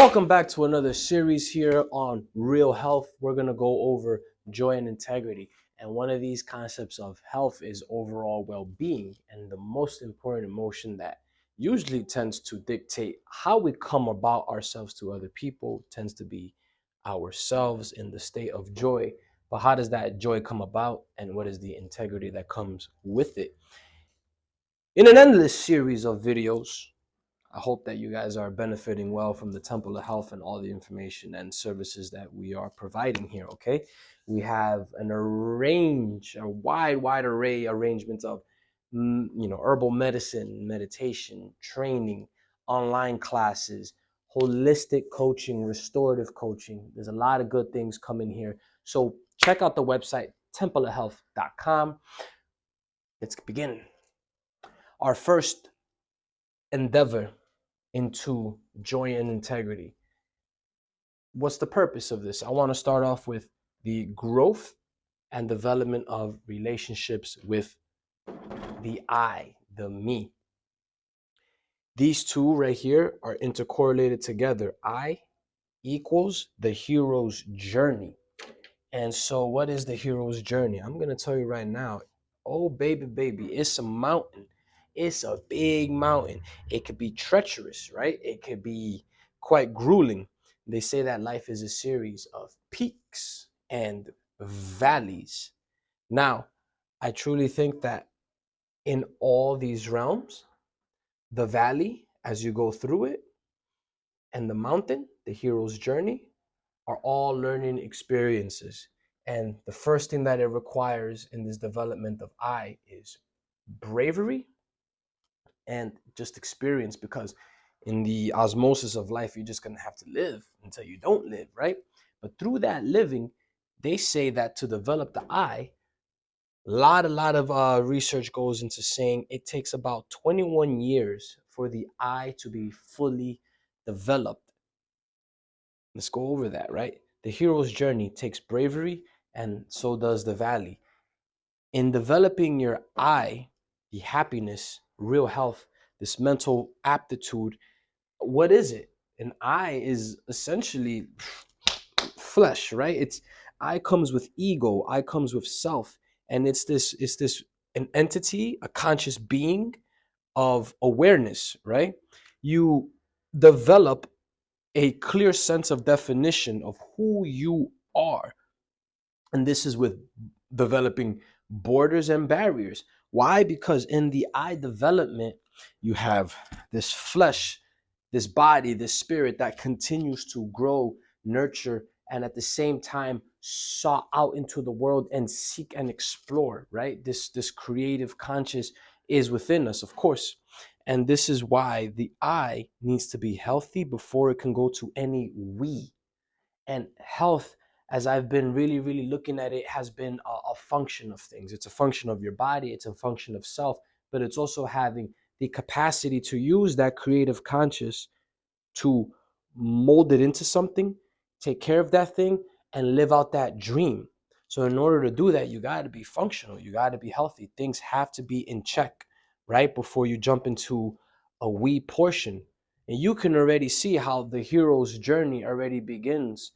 Welcome back to another series here on Real Health. We're going to go over joy and integrity. And one of these concepts of health is overall well being. And the most important emotion that usually tends to dictate how we come about ourselves to other people tends to be ourselves in the state of joy. But how does that joy come about? And what is the integrity that comes with it? In an endless series of videos, I hope that you guys are benefiting well from the Temple of Health and all the information and services that we are providing here. Okay, we have a wide arrangement of, herbal medicine, meditation, training, online classes, holistic coaching, restorative coaching. There's a lot of good things coming here. So check out the website templeofhealth.com. Let's begin. Our first endeavor into joy and integrity. What's the purpose of this? I want to start off with the growth and development of relationships with the I, the me. These two right here are intercorrelated together. I equals the hero's journey. And so what is the hero's journey? I'm going to tell you right now. Oh, baby, it's a mountain. It's a big mountain. It could be treacherous, right? It could be quite grueling. They say that life is a series of peaks and valleys. Now, I truly think that in all these realms, the valley, as you go through it, and the mountain, the hero's journey, are all learning experiences. And the first thing that it requires in this development of I is bravery and just experience, because in the osmosis of life, you're just going to have to live until you don't live, right? But through that living, they say that to develop the I, a lot of research goes into saying it takes about 21 years for the I to be fully developed. Let's go over that, right? The hero's journey takes bravery, and so does the valley. In developing your I, the happiness, real health, this mental aptitude, what is it? An I is essentially flesh, right? It's I comes with ego, I comes with self, and it's this an entity, a conscious being of awareness, right? You develop a clear sense of definition of who you are. And this is with developing borders and barriers. Why? Because in the I development, you have this flesh, this body, this spirit that continues to grow, nurture, and at the same time saw out into the world and seek and explore, right? This creative conscious is within us, of course. And this is why the I needs to be healthy before it can go to any we. And health, as I've been really looking at it, has been a function of things. It's a function of your body, it's a function of self, but it's also having the capacity to use that creative conscious to mold it into something, take care of that thing, and live out that dream. So in order to do that, you got to be functional, you got to be healthy. Things have to be in check right before you jump into a we portion. And you can already see how the hero's journey already begins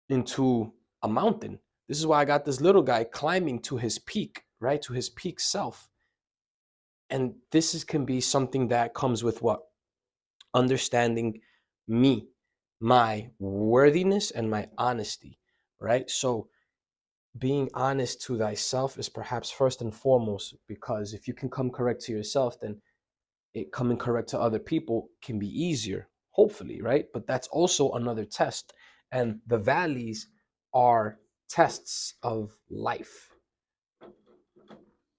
into a mountain. This is why I got this little guy climbing to his peak, right? To his peak self. And can be something that comes with what? Understanding me, my worthiness, and my honesty, right? So being honest to thyself is perhaps first and foremost, because if you can come correct to yourself, then coming correct to other people can be easier, hopefully, right? But that's also another test. And the valleys are tests of life.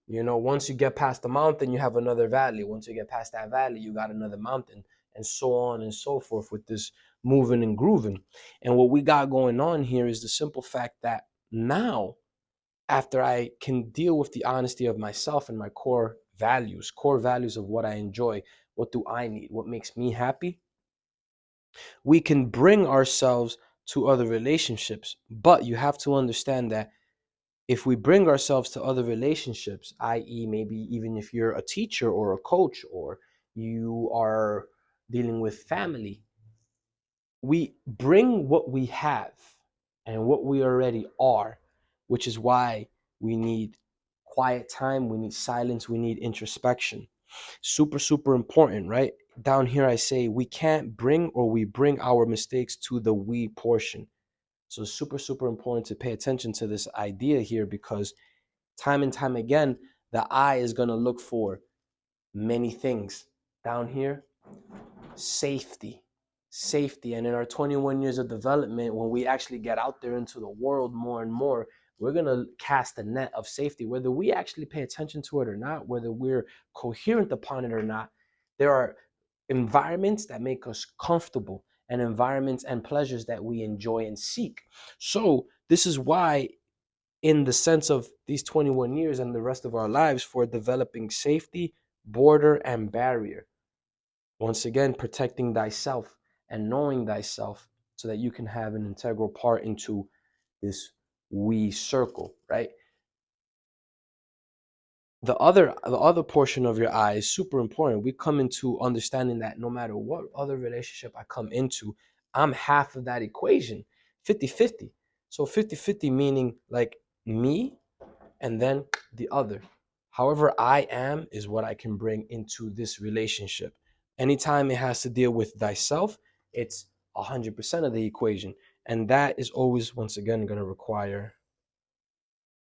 Once you get past the mountain, you have another valley. Once you get past that valley, you got another mountain, and so on and so forth with this moving and grooving. And what we got going on here is the simple fact that now, after I can deal with the honesty of myself and my core values of what I enjoy, what do I need, what makes me happy, we can bring ourselves to other relationships. But you have to understand that if we bring ourselves to other relationships, i.e., maybe even if you're a teacher or a coach or you are dealing with family, we bring what we have and what we already are, which is why we need quiet time, we need silence, we need introspection. Super, super important, right? Down here, I say we can't bring, or we bring our mistakes to the we portion. So, super, super important to pay attention to this idea here, because time and time again, the I is going to look for many things. Down here, safety. Safety. And in our 21 years of development, when we actually get out there into the world more and more, we're going to cast a net of safety, whether we actually pay attention to it or not, whether we're coherent upon it or not. There are environments that make us comfortable, and environments and pleasures that we enjoy and seek. So, this is why, in the sense of these 21 years and the rest of our lives, for developing safety, border, and barrier. Once again, protecting thyself and knowing thyself so that you can have an integral part into this we circle, right? The other portion of your eye is super important. We come into understanding that no matter what other relationship I come into, I'm half of that equation, 50-50. So 50-50 meaning like me and then the other. However I am is what I can bring into this relationship. Anytime it has to deal with thyself, it's 100% of the equation. And that is always, once again, going to require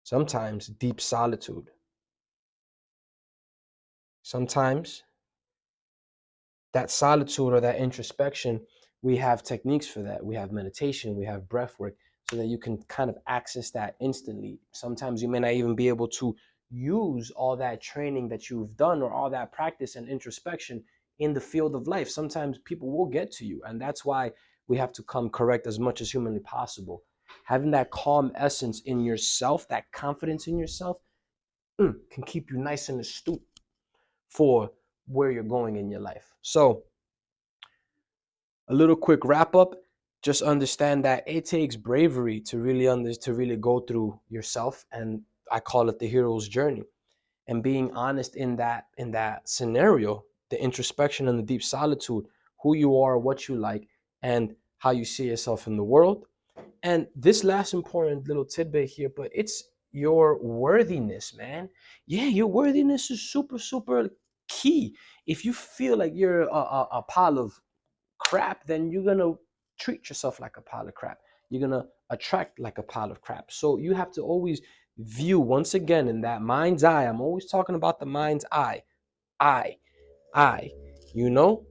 sometimes deep solitude. Sometimes that solitude or that introspection, we have techniques for that. We have meditation, we have breath work, so that you can kind of access that instantly. Sometimes you may not even be able to use all that training that you've done or all that practice and introspection in the field of life. Sometimes people will get to you, and that's why we have to come correct as much as humanly possible. Having that calm essence in yourself, that confidence in yourself, can keep you nice and astute for where you're going in your life. So, a little quick wrap up. Just understand that it takes bravery to really go through yourself, and I call it the hero's journey. And being honest in that scenario, the introspection and the deep solitude, who you are, what you like, and how you see yourself in the world. And this last important little tidbit here, but it's your worthiness, man. Yeah, your worthiness is super, super key. If you feel like you're a pile of crap, then you're gonna treat yourself like a pile of crap. You're gonna attract like a pile of crap. So you have to always view, once again, in that mind's eye. I'm always talking about the mind's eye. I, I, you know,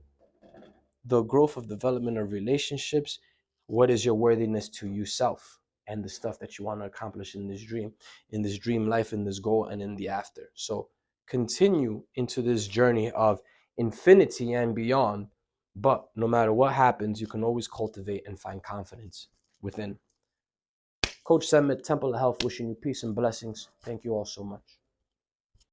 the growth of development of relationships. What is your worthiness to yourself and the stuff that you want to accomplish in this dream life, in this goal, and in the after? So continue into this journey of infinity and beyond. But no matter what happens, you can always cultivate and find confidence within. Coach Summit, Temple of Health, wishing you peace and blessings. Thank you all so much.